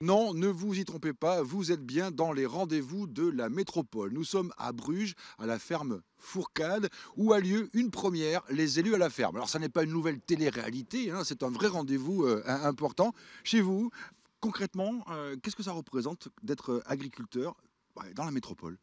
Non, ne vous y trompez pas, vous êtes bien dans les rendez-vous de la métropole. Nous sommes à Bruges, à la ferme Fourcade, où a lieu une première, les élus à la ferme. Alors ça n'est pas une nouvelle télé-réalité, hein, c'est un vrai rendez-vous important. Chez vous, concrètement, qu'est-ce que ça représente d'être agriculteur dans la métropole?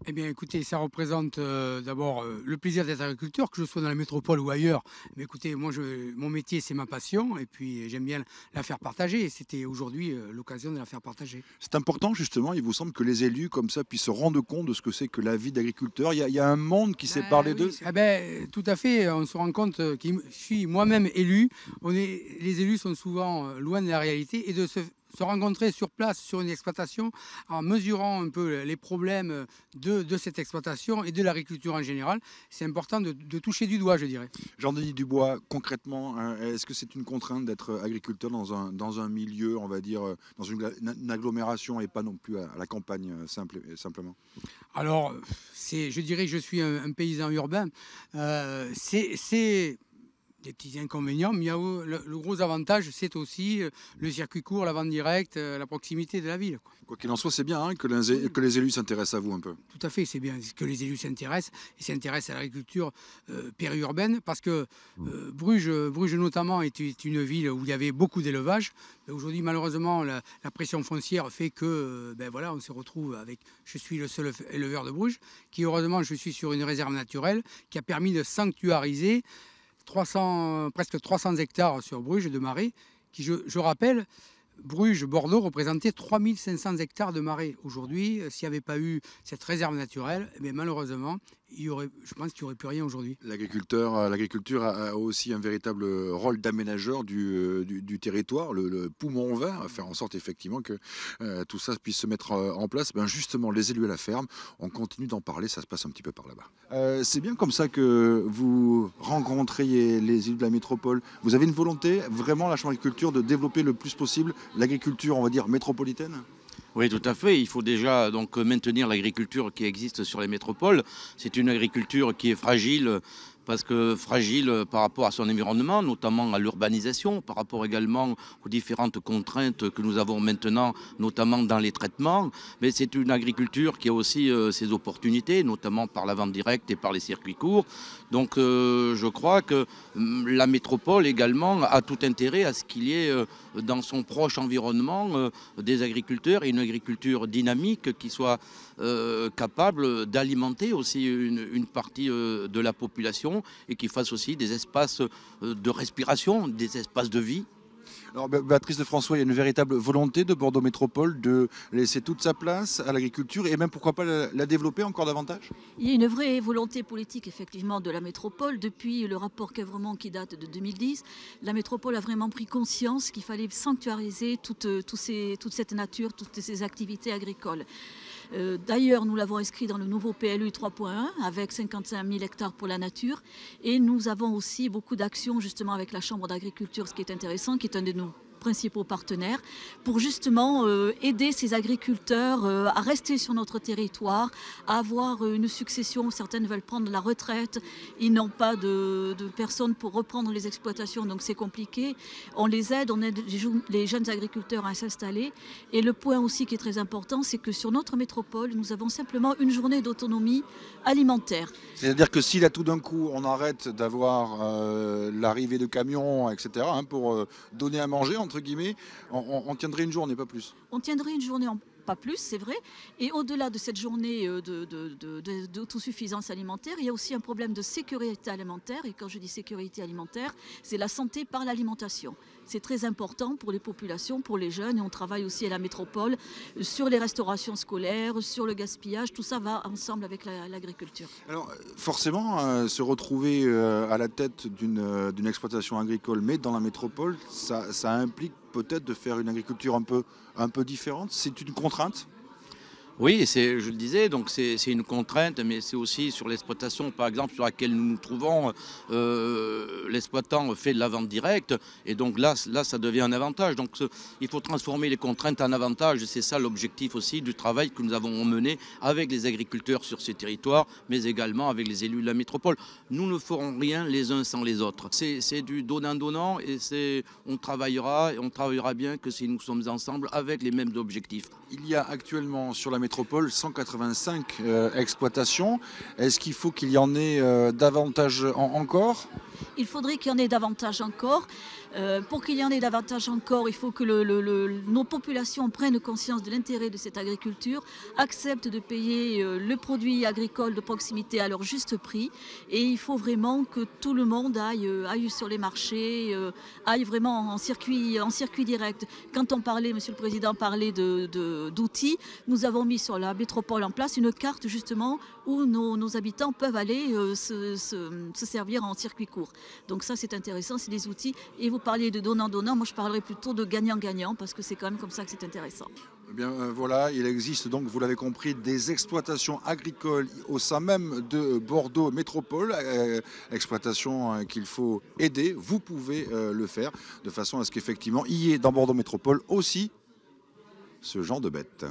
Eh bien, écoutez, ça représente d'abord le plaisir d'être agriculteur, que je sois dans la métropole ou ailleurs. Mais écoutez, moi, mon métier, c'est ma passion, et puis j'aime bien la faire partager. Et c'était aujourd'hui l'occasion de la faire partager. C'est important justement, il vous semble que les élus comme ça puissent se rendre compte de ce que c'est que la vie d'agriculteur. Il y a un monde qui sépare Ben les deux. oui, ah ben, tout à fait. On se rend compte que je suis moi-même élu. Les élus sont souvent loin de la réalité et de se rencontrer sur place, sur une exploitation, en mesurant un peu les problèmes de cette exploitation et de l'agriculture en général. C'est important de toucher du doigt, je dirais. Jean-Denis Dubois, concrètement, hein, est-ce que c'est une contrainte d'être agriculteur dans un milieu, on va dire, dans une agglomération et pas non plus à la campagne simplement? Alors, je dirais que je suis un paysan urbain. C'est des petits inconvénients, mais il y a le gros avantage, c'est aussi le circuit court, la vente directe, la proximité de la ville, quoi. Quoi qu'il en soit, c'est bien hein, Oui, que les élus s'intéressent à vous un peu. tout à fait, c'est bien que les élus s'intéressent et s'intéressent à l'agriculture périurbaine parce que Bruges notamment était une ville où il y avait beaucoup d'élevage. Aujourd'hui, malheureusement, la pression foncière fait que ben voilà, on se retrouve avec. Je suis le seul éleveur de Bruges, qui heureusement, je suis sur une réserve naturelle qui a permis de sanctuariser 300, presque 300 hectares sur Bruges de marais, qui, je rappelle, Bruges-Bordeaux représentait 3500 hectares de marais. Aujourd'hui, s'il n'y avait pas eu cette réserve naturelle, eh bien, malheureusement, je pense qu'il n'y aurait plus rien aujourd'hui. L'agriculture a aussi un véritable rôle d'aménageur du territoire, le poumon vert, à faire en sorte effectivement que tout ça puisse se mettre en place. Ben justement, les élus à la ferme, on continue d'en parler, ça se passe un petit peu par là-bas. C'est bien comme ça que vous rencontriez les élus de la métropole. Vous avez une volonté, vraiment, la Chambre d'agriculture, de développer le plus possible l'agriculture, on va dire, métropolitaine? Oui, tout à fait. Il faut déjà donc maintenir l'agriculture qui existe sur les métropoles. C'est une agriculture qui est fragile parce que fragile par rapport à son environnement, notamment à l'urbanisation, par rapport également aux différentes contraintes que nous avons maintenant, notamment dans les traitements. Mais c'est une agriculture qui a aussi ses opportunités, notamment par la vente directe et par les circuits courts. Donc je crois que la métropole également a tout intérêt à ce qu'il y ait dans son proche environnement des agriculteurs et une agriculture dynamique qui soit capable d'alimenter aussi une partie de la population et qui fasse aussi des espaces de respiration, des espaces de vie. Alors, Béatrice de François, il y a une véritable volonté de Bordeaux Métropole de laisser toute sa place à l'agriculture et même pourquoi pas la développer encore davantage? Il y a une vraie volonté politique effectivement de la métropole. Depuis le rapport Quevremont qui date de 2010, la métropole a vraiment pris conscience qu'il fallait sanctuariser toute cette nature, toutes ces activités agricoles. D'ailleurs, nous l'avons inscrit dans le nouveau PLU 3.1 avec 55 000 hectares pour la nature. Et nous avons aussi beaucoup d'actions justement avec la Chambre d'agriculture, ce qui est intéressant, qui est un de nos principaux partenaires, pour justement aider ces agriculteurs à rester sur notre territoire, à avoir une succession. Certaines veulent prendre la retraite, ils n'ont pas de personnes pour reprendre les exploitations, donc c'est compliqué. On aide les jeunes agriculteurs à s'installer. Et le point aussi qui est très important, c'est que sur notre métropole, nous avons simplement une journée d'autonomie alimentaire. C'est-à-dire que si là tout d'un coup on arrête d'avoir l'arrivée de camions, etc., hein, pour donner à manger, entre guillemets, on tiendrait une journée, pas plus. On tiendrait une journée pas plus, c'est vrai. Et au-delà de cette journée d'autosuffisance alimentaire, il y a aussi un problème de sécurité alimentaire. Et quand je dis sécurité alimentaire, c'est la santé par l'alimentation. C'est très important pour les populations, pour les jeunes. Et on travaille aussi à la métropole sur les restaurations scolaires, sur le gaspillage. Tout ça va ensemble avec l'agriculture. Alors forcément, se retrouver à la tête d'une exploitation agricole, mais dans la métropole, ça implique peut-être de faire une agriculture un peu différente. C'est une contrainte? Oui, je le disais, donc c'est une contrainte, mais c'est aussi sur l'exploitation, par exemple, sur laquelle nous nous trouvons. L'exploitant fait de la vente directe, et donc là, ça devient un avantage. Donc il faut transformer les contraintes en avantages. C'est ça l'objectif aussi du travail que nous avons mené avec les agriculteurs sur ces territoires, mais également avec les élus de la métropole. Nous ne ferons rien les uns sans les autres. C'est du donnant-donnant, et on travaillera bien que si nous sommes ensemble avec les mêmes objectifs. Il y a actuellement sur la métropole 185 exploitations. Est-ce qu'il faut qu'il y en ait davantage encore ? Il faudrait qu'il y en ait davantage encore. Pour qu'il y en ait davantage encore, il faut que nos populations prennent conscience de l'intérêt de cette agriculture, acceptent de payer le produit agricole de proximité à leur juste prix. Et il faut vraiment que tout le monde aille sur les marchés, aille vraiment en circuit direct. Quand on parlait, Monsieur le Président parlait d'outils, nous avons mis sur la métropole en place une carte justement où nos habitants peuvent aller se servir en circuit court. Donc ça c'est intéressant, c'est des outils. Et vous parliez de donnant-donnant, moi je parlerais plutôt de gagnant-gagnant parce que c'est quand même comme ça que c'est intéressant. Eh bien voilà, il existe donc, vous l'avez compris, des exploitations agricoles au sein même de Bordeaux Métropole, exploitations qu'il faut aider. Vous pouvez le faire de façon à ce qu'effectivement il y ait dans Bordeaux Métropole aussi ce genre de bêtes.